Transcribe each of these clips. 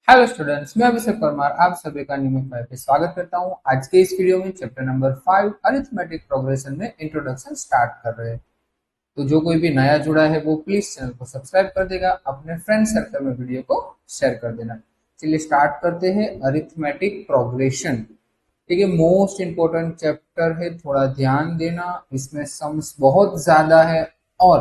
Hello students, मैं अभिषेक परमार आप सभी का नियमित फाइव पे स्वागत करता हूं। आज के इस वीडियो में चैप्टर नंबर 5 अरिथमेटिक प्रोग्रेशन में इंट्रोडक्शन स्टार्ट कर रहे हैं। तो जो कोई भी नया जुड़ा है वो प्लीज चैनल को सब्सक्राइब कर देगा, अपने फ्रेंड सर्कल में वीडियो को शेयर कर देना। चलिए स्टार्ट करते हैं अरिथमेटिक प्रोग्रेशन। ठीक है, मोस्ट इंपोर्टेंट चैप्टर है, थोड़ा ध्यान देना। इसमें सम्स बहुत ज्यादा है और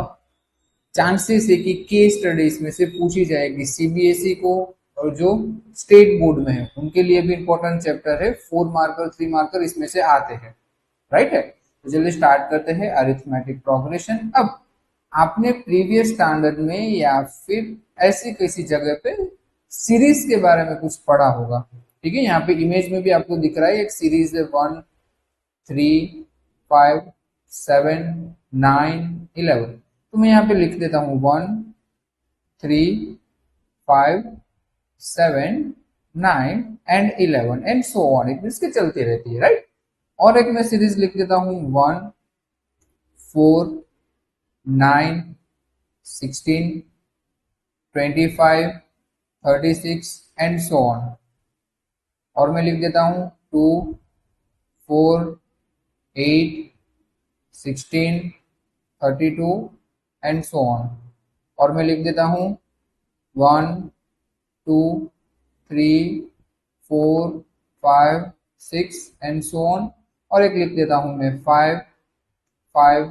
चांसेस है कि केस स्टडी इसमें से पूछी जाएगी सीबीएसई को, और जो स्टेट बोर्ड में है उनके लिए भी इंपॉर्टेंट चैप्टर है। 4 मार्कर 3 मार्कर इसमें से आते हैं, राइट है। तो चलिए स्टार्ट करते हैं अरिथमेटिक प्रोग्रेशन। अब आपने प्रीवियस स्टैंडर्ड में या फिर ऐसी किसी जगह पे सीरीज के बारे में कुछ पढ़ा होगा। ठीक है, यहाँ पे इमेज में भी आपको दिख रहा है एक सीरीज है 1 3 5 7 9 11। तो मैं यहाँ पे लिख देता हूँ 1 3 5 7 9 and 11 and so on. It means के चलती रहती है, राइट। और एक मैं सीरीज लिख देता हूँ 1 4 9 16 25 36 एंड सो ऑन। और मैं लिख देता हूँ 2 4 8 16 32 एंड सो ऑन। और मैं लिख देता हूँ 1 2 3 4 5 6 एंड सो ऑन। और एक लिख देता हूँ मैं 5 5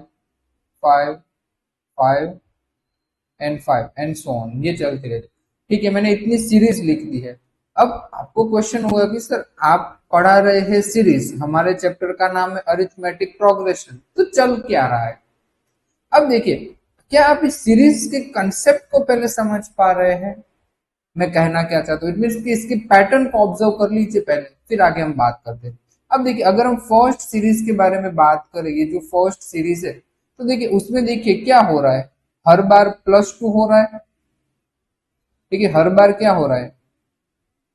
5 5 एंड 5 एंड सो ऑन। ये चलते रहते। ठीक है, मैंने इतनी सीरीज लिख दी है। अब आपको क्वेश्चन होगा कि सर आप पढ़ा रहे हैं सीरीज, हमारे चैप्टर का नाम है अरिथमेटिक प्रोग्रेशन, तो चल क्या रहा है। अब देखिए, क्या आप इस सीरीज के कंसेप्ट को पहले समझ पा रहे हैं। मैं कहना क्या चाहता हूँ, इट मीन कि इसके पैटर्न को ऑब्जर्व कर लीजिए पहले, फिर आगे हम बात करते हैं। अब देखिए, अगर हम फर्स्ट सीरीज के बारे में बात करें, ये जो फर्स्ट सीरीज है, तो देखिए उसमें देखिए क्या हो रहा है। हर बार +2 हो रहा है। ठीक है, हर बार क्या हो रहा है,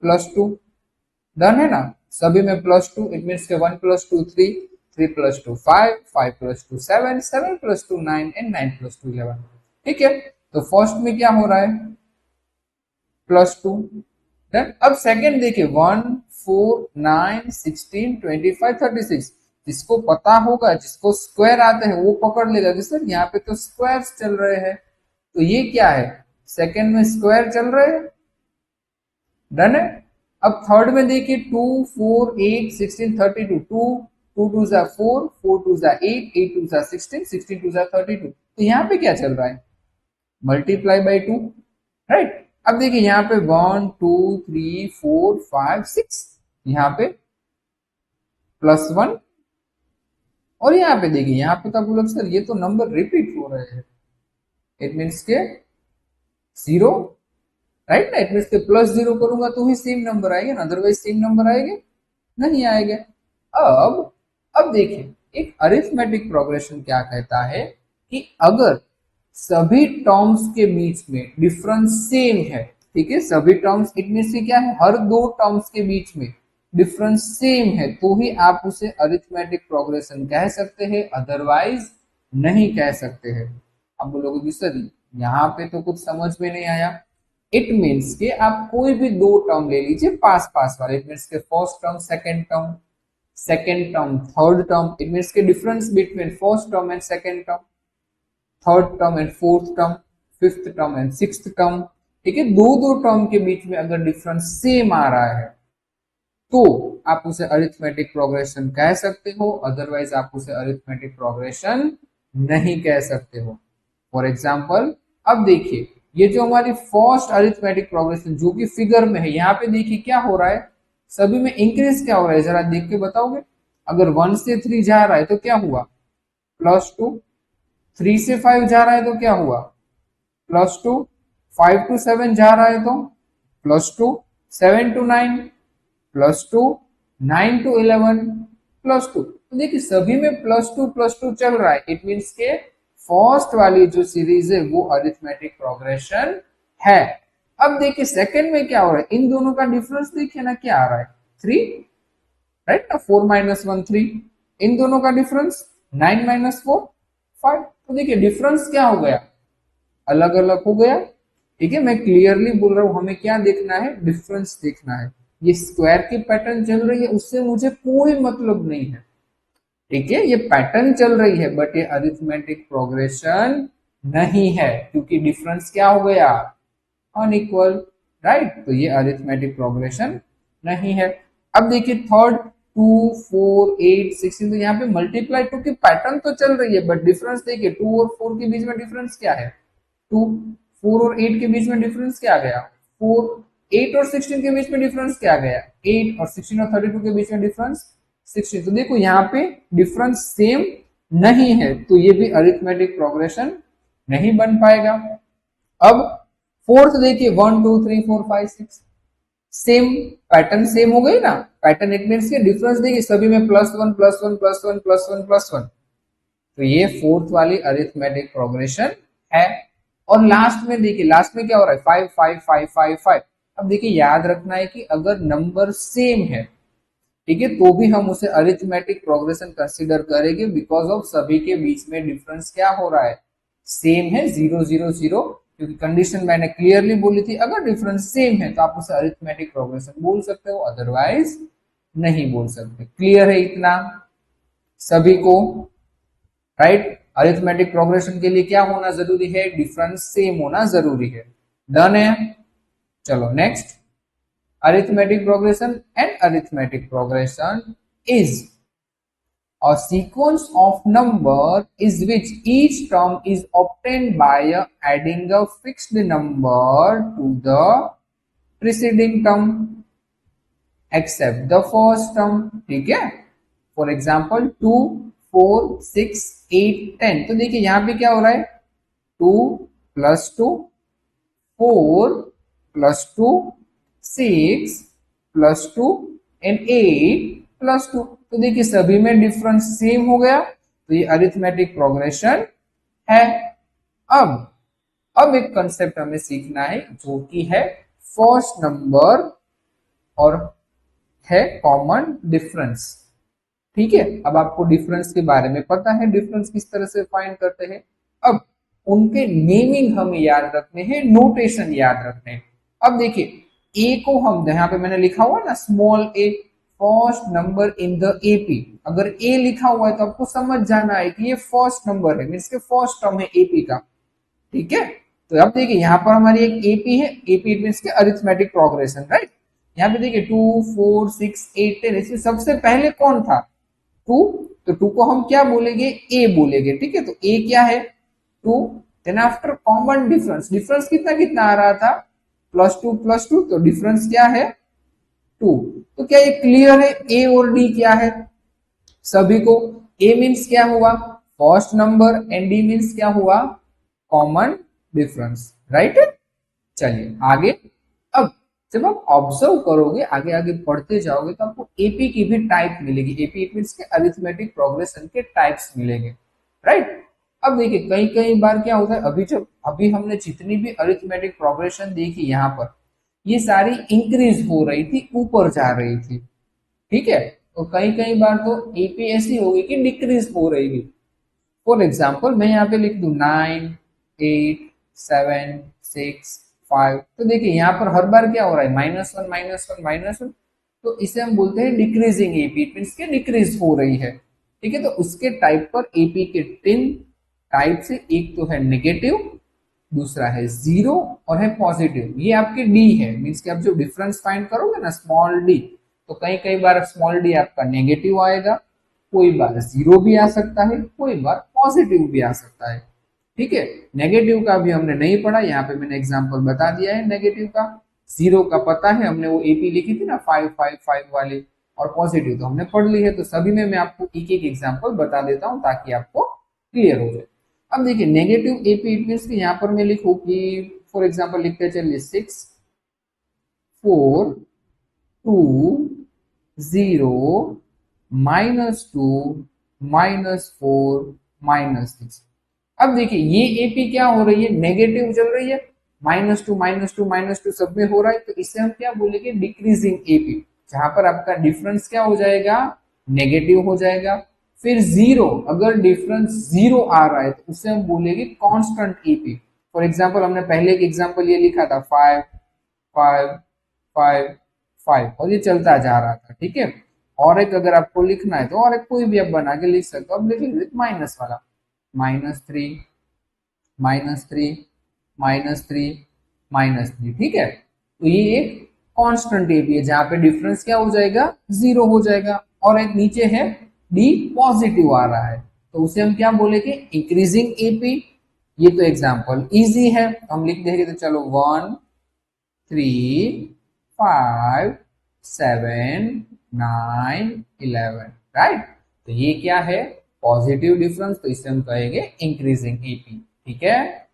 +2। डन है ना, सभी में +2। इट मीन के 1 + 2 3, 3 + 2 5, 5 + 2 7, 7 + 2 9 एंड 9 + 2 11। ठीक है, तो फर्स्ट में क्या हो रहा है, +2। देन अब सेकंड देखिए 1 4 9 16 25 36। जिसको पता होगा, जिसको स्क्वायर आते हैं वो पकड़ लेगा कि सर यहाँ पे तो स्क्वायर्स चल रहे हैं, तो ये क्या है, सेकंड में स्क्वायर चल रहे हैं। डन है। अब थर्ड में देखिए 2 4 8 16 32। 2 2 2 जा 4, 4 2 जा 8, 8 2 जा 16, 16 2 जा 32। तो यहाँ पे क्या चल रहा है, मल्टीप्लाई बाई 2, राइट। अब देखिए यहाँ पे 1 2 3 4 5 6, यहाँ पे +1। और यहाँ पे देखिए, यहाँ पे तो आप लोग सर ये तो नंबर रिपीट हो रहे हैं, इट मीन्स के 0, राइट ना। इट मीन्स के +0 करूंगा तो ही सेम नंबर आएगा ना, अदरवाइज सेम नंबर आएगा नहीं आएगा। अब देखिए, एक अरिथमेटिक प्रोग्रेशन क्या कहता है कि अगर सभी टर्म्स के बीच में डिफरेंस सेम है, ठीक है, सभी टर्म्स इट मीन से क्या है, हर दो टर्म्स के बीच में डिफरेंस सेम है, तो ही आप उसे अरिथमेटिक प्रोग्रेशन कह सकते हैं, अदरवाइज नहीं कह सकते हैं। अब बोलोगे कि सर यहाँ पे तो कुछ समझ में नहीं आया। इट मीन्स के आप कोई भी दो टर्म ले लीजिए पास पास वाले, इट मीन्स के first term second term third term, it means के difference between first term and second term, third term and fourth term, fifth term and sixth term. ठीक है, दो दो टर्म के बीच में अगर डिफरेंस सेम आ रहा है तो आप उसे अरिथमेटिक प्रोग्रेशन कह सकते हो, अदरवाइज आप उसे अरिथमेटिक प्रोग्रेशन नहीं कह सकते हो। फॉर एग्जाम्पल, अब देखिए ये जो हमारी फर्स्ट अरिथमेटिक प्रोग्रेशन जो कि फिगर में है, यहाँ पे देखिए क्या हो रहा है, सभी में इंक्रीज क्या हो रहा है, जरा देख के बताओगे। अगर 1 से 3 जा रहा है तो क्या हुआ, +2। 3 से 5 जा रहा है तो क्या हुआ, +2। 5 to 7 जा रहा है तो +2। 7 to 9 +2। 9 to 11 +2। तो देखिए सभी में +2 चल रहा है, इट मीन्स के फर्स्ट वाली जो सीरीज है वो अरिथमेटिक प्रोग्रेशन है। अब देखिए सेकंड में क्या हो रहा है, इन दोनों का डिफरेंस देखिए ना, क्या आ रहा है, 3, राइट ना। 4 - 1 3, इन दोनों का डिफरेंस 9 - 4 5। तो देखिए डिफरेंस क्या हो गया, अलग अलग हो गया, ठीक है, मैं क्लियरली बोल रहा हूं, हमें क्या देखना है, डिफरेंस देखना है। ये स्क्वायर की पैटर्न चल रही है उससे मुझे कोई मतलब नहीं है, ठीक है, ये पैटर्न चल रही है, बट ये अरिथमेटिक प्रोग्रेशन नहीं है, क्योंकि डिफरेंस क्या हो गया, अनइक्वल, राइट। तो ये अरिथमेटिक प्रोग्रेशन नहीं है। अब देखिए थर्ड, 2 4 8 16, तो यहाँ पे मल्टीप्लाई टू की पैटर्न तो चल रही है, बट डिफरेंस देखिए 2 और 4 के बीच में डिफरेंस क्या है, 2 4 और 8 के बीच में डिफरेंस क्या आ गया, 4 8 और 16 के बीच में डिफरेंस क्या आ गया, 8 और 16 और 32 के बीच में डिफरेंस 16। तो देखो यहाँ पे डिफरेंस सेम नहीं है, तो ये भी अरिथमेटिक प्रोग्रेशन नहीं बन पाएगा। अब फोर्थ देखिए 1 2 3 4 5 6, सेम पैटर्न, सेम हो गई ना पैटर्न, इट मीन्स के डिफरेंस देखिए सभी में +1 +1 +1 +1 +1, तो ये फोर्थ वाली अरिथमेटिक प्रोग्रेशन है। और लास्ट में देखिए, लास्ट में क्या हो रहा है, 5 5 5 5 5। अब देखिए याद रखना है कि अगर नंबर सेम है, ठीक है, तो भी हम उसे अरिथमेटिक प्रोग्रेशन कंसीडर करेंगे, बिकॉज ऑफ सभी के बीच में डिफरेंस क्या हो रहा है, सेम है, 0 0 0, क्योंकि कंडीशन मैंने क्लियरली बोली थी, अगर डिफरेंस सेम है तो आप उसे अरिथमेटिक प्रोग्रेशन बोल सकते हो, अदरवाइज नहीं बोल सकते। क्लियर है इतना सभी को, राइट। अरिथमेटिक प्रोग्रेशन के लिए क्या होना जरूरी है, डिफरेंस सेम होना जरूरी है। डन है, चलो next. arithmetic progression and arithmetic progression is a sequence of number is which each term is obtained by adding a fixed number to the preceding term except the first term, ठीक है। For example 2 4 6 8 10, तो देखिए यहाँ पे क्या हो रहा है, 2 + 2 4 + 2 6 + 2 एंड 8 + 2, तो देखिए सभी में डिफरेंस सेम हो गया, तो ये अरिथमेटिक प्रोग्रेशन है। अब एक कंसेप्ट हमें सीखना है जो कि है फर्स्ट नंबर और है कॉमन डिफरेंस, ठीक है। अब आपको डिफरेंस के बारे में पता है, डिफरेंस किस तरह से फाइंड करते हैं। अब उनके नेमिंग हमें याद रखने हैं, नोटेशन याद रखने हैं। अब देखिए ए को हम, यहाँ पे मैंने लिखा हुआ ना small A, first number in the AP, अगर ए लिखा हुआ है तो आपको समझ जाना है कि ये फर्स्ट नंबर है, मीन्स के फर्स्ट टर्म है एपी का, ठीक है। तो अब देखिए यहाँ पर हमारी एक एपी है, एपी मीन्स के अरिथमेटिक प्रोग्रेशन, राइट। यहाँ पे देखिए 2 4 6 8 10, इसमें सबसे पहले कौन था, 2, तो 2 को हम क्या बोलेंगे, ए बोलेंगे, ठीक है। तो ए क्या है, 2, then after common difference, difference कितना कितना आ रहा था, +2 +2, तो डिफरेंस क्या है 2। तो क्या ये क्लियर है, ए और डी क्या है सभी को, ए मीन्स क्या हुआ first number and D means क्या हुआ कॉमन डिफरेंस, राइट। चलिए आगे। अब जब आप ऑब्जर्व करोगे, आगे आगे पढ़ते जाओगे, तो आपको एपी की भी टाइप मिलेगी, एपी मीन्स के अरिथमेटिक प्रोग्रेशन के टाइप्स मिलेंगे, राइट। अब देखिए कई कई बार क्या होता है, अभी हमने जितनी भी अरिथमेटिक प्रोग्रेशन देखी यहाँ पर, ये सारी इंक्रीज हो रही थी, ऊपर जा रही थी, ठीक है। तो कई कई बार तो एपी ऐसी होगी कि डिक्रीज हो रही है। फॉर एग्जाम्पल मैं यहाँ पे लिख दू 9 8 7 6 5, तो देखिए यहाँ पर हर बार क्या हो रहा है, -1 -1 -1, तो इसे हम बोलते हैं डिक्रीजिंग एपी, मीन्स के डिक्रीज हो रही है, ठीक है। तो उसके टाइप पर एपी के 3 टाइप से, एक तो है नेगेटिव, दूसरा है जीरो और है पॉजिटिव। ये आपके डी है, मीन्स कि आप जो डिफरेंस फाइंड करोगे ना स्मॉल डी, तो कई कई बार स्मॉल डी आपका नेगेटिव आएगा, कोई बार जीरो भी आ सकता है, कोई बार पॉजिटिव भी आ सकता है, ठीक है। नेगेटिव का भी हमने नहीं पढ़ा, यहाँ पे मैंने एग्जांपल बता दिया है नेगेटिव का। जीरो का पता है, हमने वो एपी लिखी थी ना 5 5 5 वाली, और पॉजिटिव तो हमने पढ़ ली है। तो सभी में मैं आपको एक एक एग्जांपल बता देता हूँ ताकि आपको क्लियर हो जाए। अब देखिए नेगेटिव एपी इट मीन्स कि यहाँ पर मैं लिखूँ कि फॉर एग्जाम्पल लिखते चलिए 6 4 2 0 -2 -4 -6। अब देखिए ये एपी क्या हो रही है, नेगेटिव चल रही है, -2 -2 -2 सब में हो रहा है, तो इसे हम क्या बोलेंगे, डिक्रीजिंग एपी, जहां पर आपका डिफरेंस क्या हो जाएगा, नेगेटिव हो जाएगा। फिर जीरो, अगर डिफरेंस जीरो आ रहा है तो उसे हम बोलेंगे कांस्टेंट एपी। फॉर एग्जाम्पल हमने पहले एक एग्जाम्पल ये लिखा था 5 5 5 5 और ये चलता जा रहा था, ठीक है। और एक अगर आपको लिखना है तो और एक कोई भी आप बना के लिख सकते हो। अब लिख लीजिए माइनस वाला, -3 -3 -3 -3, ठीक है। तो ये एक कांस्टेंट एपी है जहां पे डिफरेंस क्या हो जाएगा, 0 हो जाएगा। और एक नीचे है डी पॉजिटिव आ रहा है, तो उसे हम क्या बोलेंगे, इंक्रीजिंग एपी। ये तो एग्जांपल इजी है, हम लिख देंगे। तो चलो 1 3 5 7 9 11, राइट। तो ये क्या है, पॉजिटिव डिफरेंस, तो इसे हम कहेंगे इंक्रीजिंग एपी, ठीक है।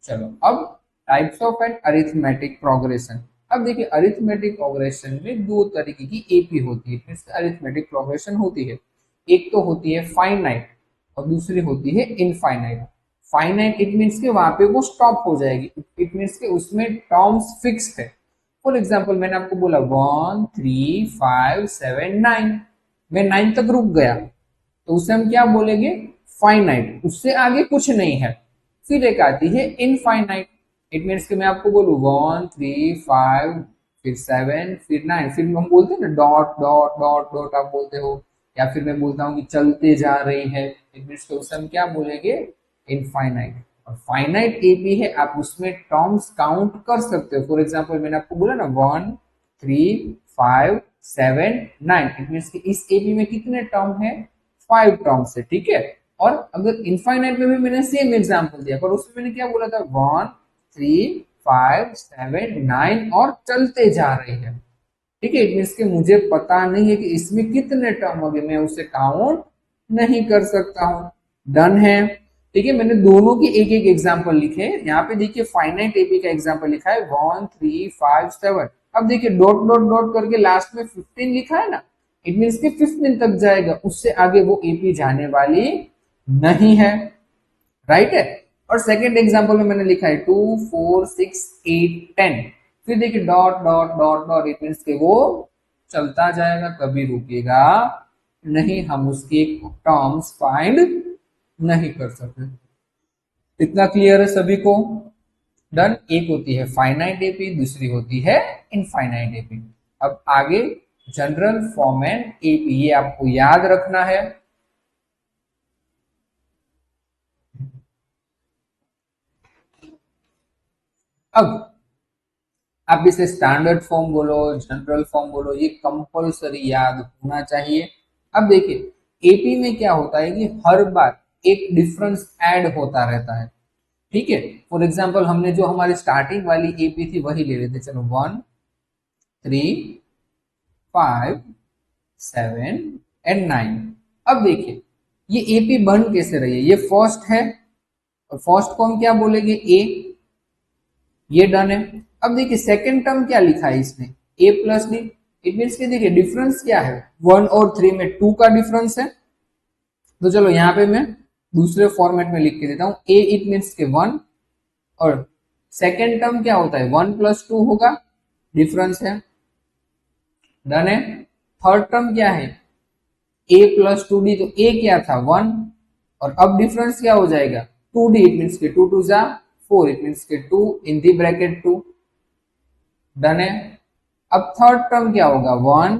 चलो अब types of an arithmetic progression. अब देखिए अरिथमेटिक प्रोग्रेशन में दो तरीके की एपी होती है, फिर अरिथमेटिक प्रोग्रेशन होती है। एक तो होती है फाइनाइट और दूसरी होती है इनफाइनाइट। फाइनाइट इट मीन्स के वहां पे वो स्टॉप हो जाएगी, इट मीन्स के उसमें टर्म्स फिक्स है। फॉर एग्जाम्पल मैंने आपको बोला 1 3 5 7 9, मैं 9 तक रुक गया, तो उसे हम क्या बोलेंगे, फाइनाइट, उससे आगे कुछ नहीं है। फिर एक आती है इनफाइनाइट, इट मीन्स कि मैं आपको बोलूँ 1 3 5 फिर 7 फिर 9, फिर हम बोलते हैं ना डॉट डॉट डॉट डॉट आप बोलते हो, या फिर मैं बोलता हूँ कि चलते जा रही है, इट मीन्स कि उसे हम क्या बोलेंगे, इनफाइनाइट। और फाइनाइट एपी है, आप उसमें टर्म्स काउंट कर सकते हो। फॉर एग्जाम्पल मैंने आपको बोला ना 1 3 5 7 9, इट मीन्स कि इस एपी में कितने टर्म है, 5 टर्म्स है, ठीक है। और अगर इनफाइनाइट में भी मैंने सेम एग्जांपल दिया, पर उसमें मैंने क्या बोला था 1 3 5 7 9 और चलते जा रहे हैं, ठीक है। इट मीन्स कि मुझे पता नहीं है कि इसमें कितने टर्म होंगे, मैं उसे काउंट नहीं कर सकता हूं। डन है, ठीक है। मैंने दोनों की एक एक एग्जांपल लिखे, यहाँ पे देखिए फाइनाइट एपी का एग्जांपल लिखा है 1 3 5 7। अब देखिए डॉट डॉट डॉट करके लास्ट में 15 लिखा है ना, इट मीन्स कि 15 तक जाएगा, उससे आगे वो एपी जाने वाली नहीं है, राइट है। और सेकंड एग्जांपल में मैंने लिखा है 2 4 6 8 10, फिर देखिए dot dot dot dot, it means के वो चलता जाएगा, कभी रुकेगा नहीं, हम उसके टर्म्स फाइंड नहीं कर सकते। इतना क्लियर है सभी को। डन। एक होती है फाइनाइट एपी, दूसरी होती है इनफाइनाइट एपी। अब आगे जनरल फॉर्म एंड एपी, ये आपको याद रखना है। अब आप इसे स्टैंडर्ड फॉर्म बोलो, जनरल फॉर्म बोलो, ये कंपलसरी याद होना चाहिए। अब देखिए एपी में क्या होता है कि हर बार एक डिफरेंस ऐड होता रहता है, ठीक है। फॉर एग्जांपल हमने जो हमारी स्टार्टिंग वाली एपी थी वही ले लेते, चलो 1 3 5 7 एंड 9। अब देखिए ये एपी बन कैसे रही है, ये फर्स्ट है और फर्स्ट को हम क्या बोलेंगे, ए, ये डन है। अब देखिए सेकंड टर्म क्या लिखा है इसने, a plus D, it means कि देखिए डिफरेंस क्या है, 1 और 3 में 2 का डिफरेंस है। तो चलो यहाँ पे मैं दूसरे फॉर्मेट में लिख के देता हूँ, a इट मीन्स के 1 और सेकंड टर्म क्या होता है 1 प्लस 2 होगा, डिफरेंस है, डन है। थर्ड टर्म क्या है a प्लस 2d, तो a क्या था 1 और अब डिफरेंस क्या हो जाएगा 2d, इट मीन्स के 2 2 जा 4, इट मीन्स के 2 इन दी ब्रैकेट 2, डन है। अब थर्ड टर्म क्या होगा 1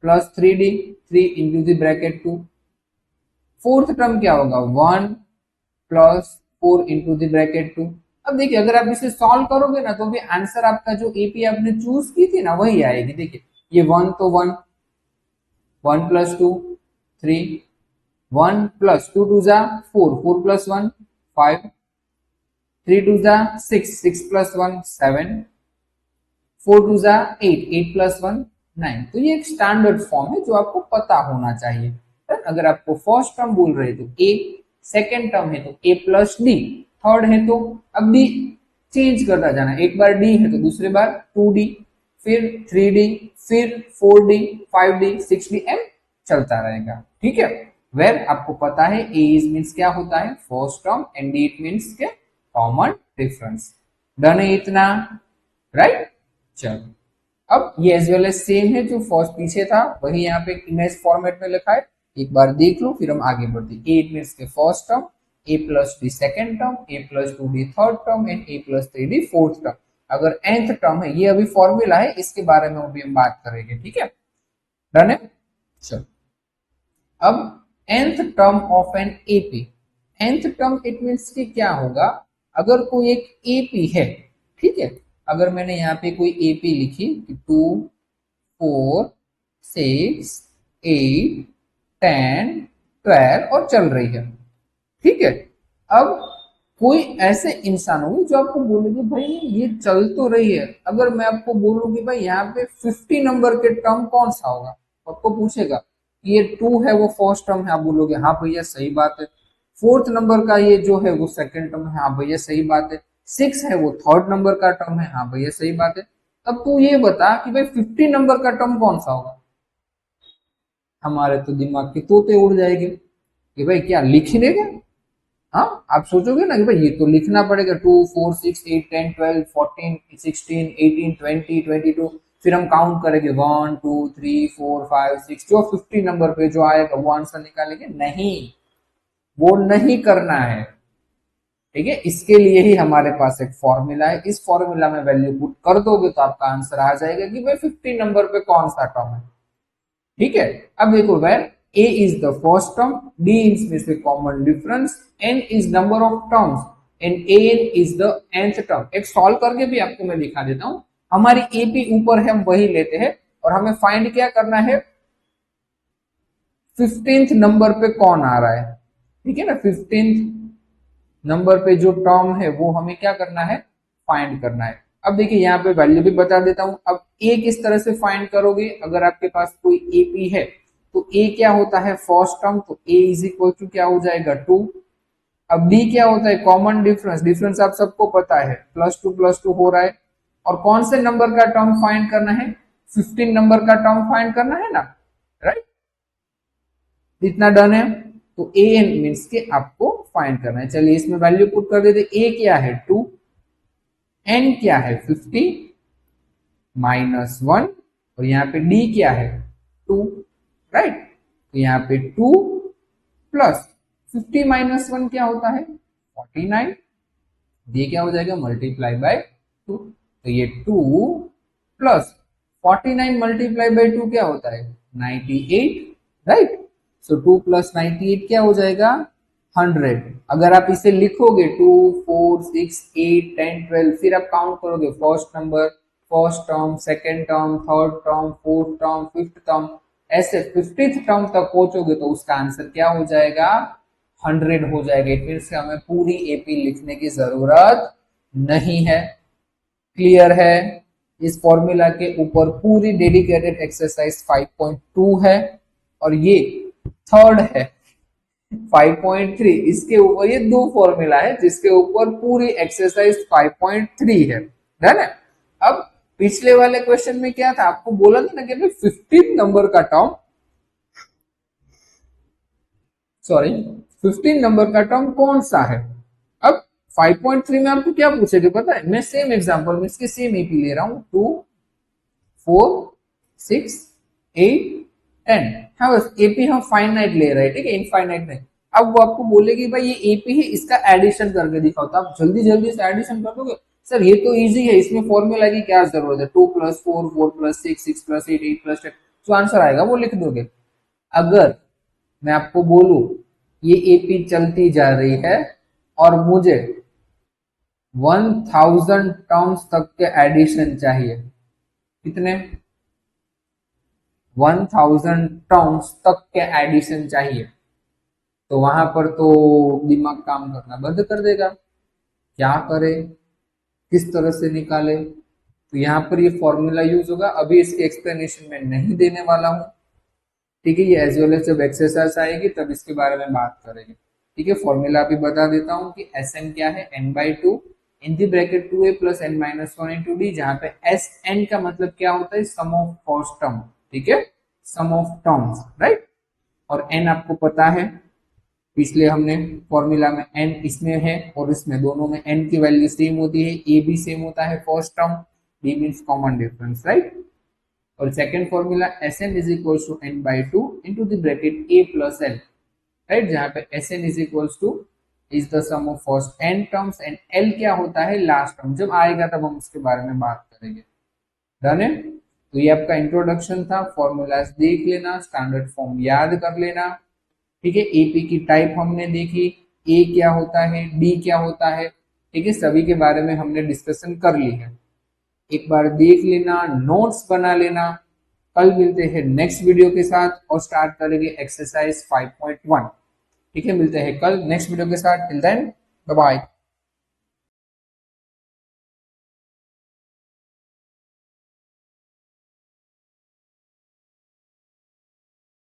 प्लस 3d, 3 इंटू दी ब्रैकेट 2। फोर्थ टर्म क्या होगा 1 प्लस 4 इंटू दी ब्रैकेट 2। अब देखिए अगर आप इसे सॉल्व करोगे ना तो भी आंसर आपका जो एपी आपने चूज की थी ना वही आएगी। देखिए ये 1 तो 1, 1 प्लस 2 3, 1 प्लस 2 2 जा 4, 4 प्लस 1 5, 3 2 जा 6, 6 प्लस 1 7, 4 2 जा 8, 8 प्लस 1 9। तो ये एक स्टैंडर्ड फॉर्म है जो आपको पता होना चाहिए। अगर आपको फर्स्ट टर्म बोल रहे तो ए, सेकेंड टर्म है तो ए प्लस डी, थर्ड है तो अब डी चेंज करता जाना, एक बार डी है तो दूसरे बार 2d, फिर 3d, फिर 4d, 5d, 6d एंड चलता रहेगा, ठीक है। वेर आपको पता है ए इज मीन्स क्या होता है first term and D it means के कॉमन डिफरेंस। डन है इतना, राइट। चलो अब ये एज वेल एज सेम है जो फर्स्ट पीछे था वही यहाँ पे इमेज फॉर्मेट में लिखा है, एक बार देख लो फिर हम आगे बढ़ते हैं। ए इट मीन्स के first term, a plus D second term, a plus two D third term and a plus three D fourth term. अगर nth टर्म है, ये अभी फॉर्मूला है, इसके बारे में अभी हम बात करेंगे, ठीक है, डन है। चलो अब nth term of an AP, nth term it means कि क्या होगा, अगर कोई एक एपी है, ठीक है, अगर मैंने यहाँ पे कोई एपी लिखी 2 4 6 8 10 12 और चल रही है, ठीक है। अब कोई ऐसे इंसान होगी जो आपको बोलेगी भाई ये चल तो रही है, अगर मैं आपको बोलूँ कि भाई यहाँ पे 50 नंबर के टर्म कौन सा होगा, आपको पूछेगा ये 2 है वो फर्स्ट टर्म है, आप बोलोगे हाँ भैया सही बात है। फोर्थ नंबर का ये जो है वो सेकंड टर्म है, हाँ भैया सही बात है। 6 है वो थर्ड नंबर का टर्म है, हाँ भैया सही बात है। अब तू ये बता कि भाई 50 नंबर का टर्म कौन सा होगा। हमारे तो दिमाग के तोते उड़ जाएंगे कि भाई क्या लिख लेगा। हाँ आप सोचोगे ना कि भाई ये तो लिखना पड़ेगा 2 4 6 8 10 12 14 16 18 20 22, फिर हम काउंट करेंगे 1 2 3 4 5 6, जो 50 नंबर पे जो आएगा वो आंसर निकालेंगे। नहीं, वो नहीं करना है, ठीक है। इसके लिए ही हमारे पास एक फॉर्मूला है, इस फॉर्मूला में वैल्यू पुट कर दोगे तो आपका आंसर आ जाएगा कि भाई 50 नंबर पे कौन सा टर्म है, ठीक है। अब देखो where a is the first term, d is the common difference, n is number of terms and an is the nth term। एक सॉल्व करके भी आपको मैं दिखा देता हूं। हमारी AP ऊपर है, हम वही लेते हैं और हमें फाइंड क्या करना है, 15th नंबर पे कौन आ रहा है, ठीक है ना। 15th नंबर पे जो टर्म है वो हमें क्या करना है, फाइंड करना है। अब देखिए यहाँ पे वैल्यू भी बता देता हूं। अब ए किस तरह से फाइंड करोगे, अगर आपके पास कोई एपी है तो ए क्या होता है फर्स्ट टर्म, तो ए इज इक्वल टू क्या हो जाएगा 2। अब डी क्या होता है कॉमन डिफरेंस, डिफरेंस आप सबको पता है प्लस टू हो रहा है। और कौन से नंबर का टर्म फाइंड करना है, 15 नंबर का टर्म फाइंड करना है ना, राइट। इतना डन है। तो ए एन मीन्स के आपको फाइंड करना है। चलिए इसमें वैल्यू पुट कर देते। ए क्या है 2, एन क्या है 50 माइनस 1 और यहाँ पे डी क्या है 2, राइट। तो यहाँ पे 2 प्लस 50 माइनस 1 क्या होता है 49, ये क्या हो जाएगा मल्टीप्लाई बाय 2। तो ये 2 प्लस 49 मल्टीप्लाई बाय 2 क्या होता है 98, राइट। सो 2 प्लस 98 क्या हो जाएगा 100। अगर आप इसे लिखोगे 2 4 6 8 10 12, फिर आप काउंट करोगे first number, first term, second term, third term, fourth term, fifth term, ऐसे 50th टर्म तक पहुंचोगे तो उसका आंसर क्या हो जाएगा 100 हो जाएगा। फिर से हमें पूरी एपी लिखने की जरूरत नहीं है। क्लियर है। इस फॉर्मूला के ऊपर पूरी डेडिकेटेड एक्सरसाइज 5.2 है और ये थर्ड है 5.3। इसके ऊपर ये दो फॉर्मूला है जिसके ऊपर पूरी एक्सरसाइज 5.3 है, डन है। अब पिछले वाले क्वेश्चन में क्या था, आपको बोला था ना कि 15 नंबर का टर्म, सॉरी 15 नंबर का टर्म कौन सा है। अब 5.3 में आपको क्या पूछेगा पता है, मैं सेम एग्जांपल में इसके सेम एपी ले रहा हूं 2 4 6 8 10। हाँ बस एपी हम फाइनाइट ले रहे हैं, ठीक है, इनफाइनाइट नहीं। अब वो आपको बोलेगी भाई ये एपी है, इसका एडिशन करके दिखाओ, तो आप जल्दी जल्दी से एडिशन कर दोगे। सर ये तो इजी है, इसमें फॉर्मूला की क्या जरूरत है, 2 प्लस 4 4 प्लस 6 6 प्लस 8 8 प्लस 10, जो आंसर आएगा वो लिख दोगे। अगर मैं आपको बोलूं ये एपी चलती जा रही है और मुझे 1000 टर्म्स तक के एडिशन चाहिए, कितने 1000 टर्म्स तक के एडिशन चाहिए, तो वहां पर तो दिमाग काम करना बंद कर देगा। क्या करे, किस तरह से निकाले, तो यहाँ पर ये फॉर्मूला यूज होगा। अभी इसके एक्सप्लेनेशन में नहीं देने वाला हूं, ठीक है। ये एज वेल एज जब एक्सरसाइज आएगी तब इसके बारे में बात करेंगे, ठीक है। फॉर्मूला अभी बता देता हूँ कि एस एन क्या है n/2 in the bracket 2a plus n minus 1 into D, जहां पे एस एन का मतलब क्या होता है सम ऑफ फर्स्ट टर्म, ठीक है, सम ऑफ टर्म्स, राइट। और n आपको पता है, पिछले हमने फॉर्मूला में n इसमें है और इसमें, दोनों में n की वैल्यू सेम होती है, a भी सेम होता है first term, d means common difference, right. और second formula Sn is equal to n/2 into the bracket a plus n, right, जहां पे Sn is equal to is the sum of first n terms and l क्या होता है last term. जब आएगा तब हम उसके बारे में बात करेंगे। डन है। तो ये आपका इंट्रोडक्शन था। फॉर्मूलाज देख लेना, स्टैंडर्ड फॉर्म याद कर लेना। ठीक है, एपी की टाइप हमने देखी, ए क्या होता है, बी क्या होता है। ठीक है, सभी के बारे में हमने डिस्कशन कर ली है। एक बार देख लेना, नोट्स बना लेना। कल मिलते हैं नेक्स्ट वीडियो के साथ और स्टार्ट करेंगे एक्सरसाइज 5.1। ठीक है, मिलते हैं कल नेक्स्ट वीडियो के साथ। Till then bye bye.